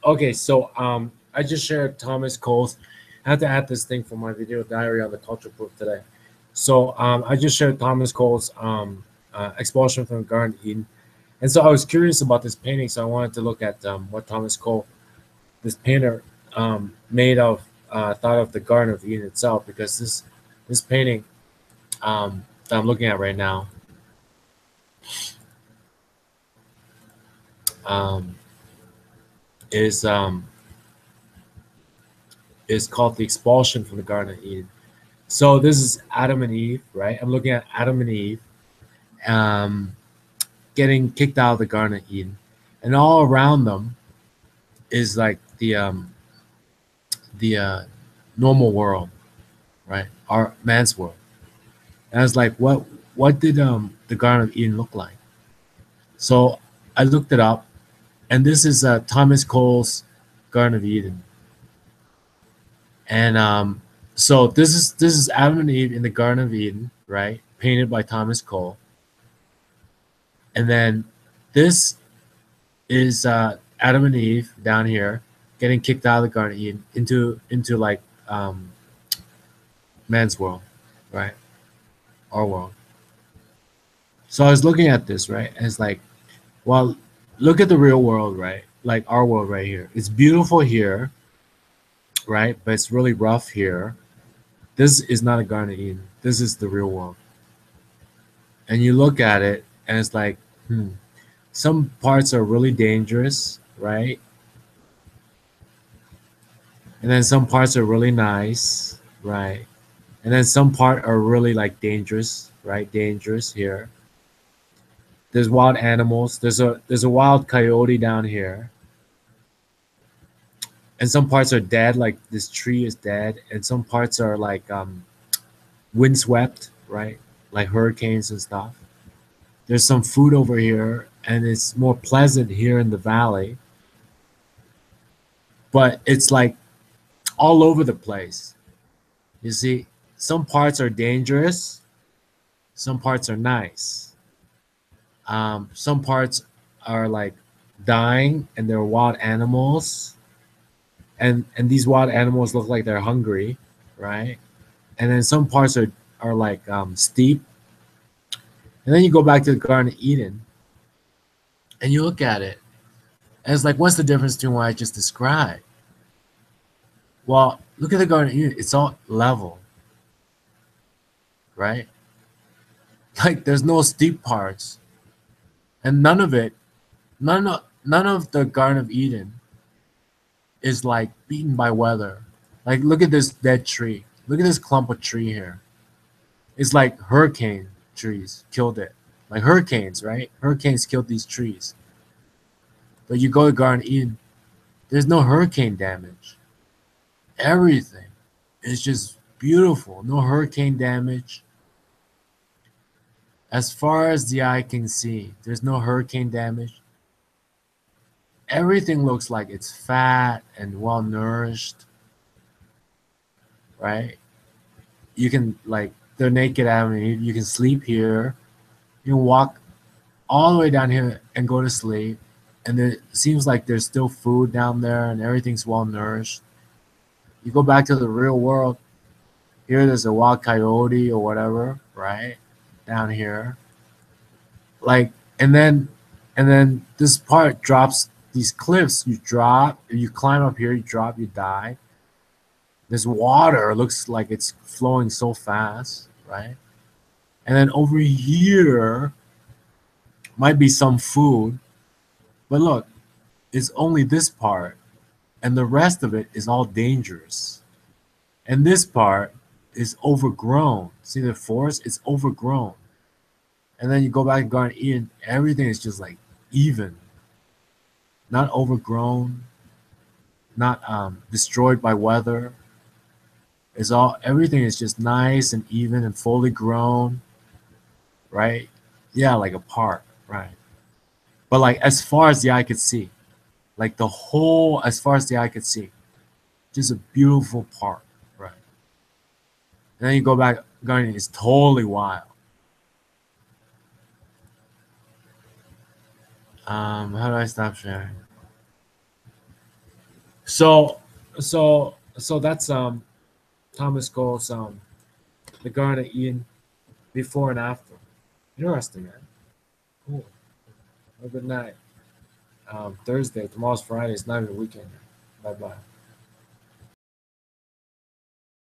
Okay, so I just shared Thomas Cole's. I had to add this thing for my video diary on the culture proof today. So I just shared Thomas Cole's Expulsion from the Garden of Eden, and so I was curious about this painting, so I wanted to look at what Thomas Cole, this painter, made of thought of the Garden of Eden itself, because this painting that I'm looking at right now um, is is called the Expulsion from the Garden of Eden. So this is Adam and Eve, right? I'm looking at Adam and Eve um, getting kicked out of the Garden of Eden, and all around them is like the normal world, right? Our man's world. And I was like, what did the Garden of Eden look like? So I looked it up, and this is Thomas Cole's Garden of Eden, and so this is Adam and Eve in the Garden of Eden, right? Painted by Thomas Cole, and then this is Adam and Eve down here getting kicked out of the Garden of Eden into like man's world, right? Our world. So I was looking at this, right? And it's like, well, look at the real world, right? Like our world right here. It's beautiful here, right? But it's really rough here. This is not a Garden of Eden. This is the real world. And you look at it, and it's like, some parts are really dangerous, right? And then some parts are really nice, right? And then some part are really like dangerous, right? Dangerous here. There's wild animals. There's a wild coyote down here, and some parts are dead. Like this tree is dead, and some parts are like windswept, right? Like hurricanes and stuff. There's some food over here, and it's more pleasant here in the valley, but it's like all over the place. You see, some parts are dangerous, some parts are nice. Some parts are like dying, and they're wild animals, and these wild animals look like they're hungry, right? And then some parts are like steep, and then you go back to the Garden of Eden, and you look at it, and it's like, what's the difference between what I just described? Well, look at the Garden of Eden; it's all level, right? Like there's no steep parts, and none of the Garden of Eden is like beaten by weather. Like look at this dead tree. Look at this clump of tree here. It's like hurricane trees killed it. Like hurricanes, right? Hurricanes killed these trees. But you go to Garden of Eden, there's no hurricane damage. Everything is just beautiful. No hurricane damage. As far as the eye can see, there's no hurricane damage. Everything looks like it's fat and well nourished, right? You can like the naked avenue, you can sleep here, you can walk all the way down here and go to sleep. And it seems like there's still food down there and everything's well nourished. You go back to the real world, here there's a wild coyote or whatever, right? Down here. Like and then this part drops these cliffs, you drop, you climb up here, you drop, you die. This water looks like it's flowing so fast, right? And then over here might be some food, but look, it's only this part, and the rest of it is all dangerous. And this part is overgrown. See the forest? It's overgrown. And then you go back and Garden of Eden, everything is just like even, not overgrown, not destroyed by weather. It's all everything is just nice and even and fully grown, right? Yeah, like a park, right? But like as far as the eye could see, like the whole as far as the eye could see, just a beautiful park, right? And then you go back, Garden is totally wild. How do I stop sharing? So so that's Thomas Cole's the Garden of Eden before and after. Interesting, man. Cool. Have a good night. Thursday. Tomorrow's Friday. It's not even a weekend. Bye bye.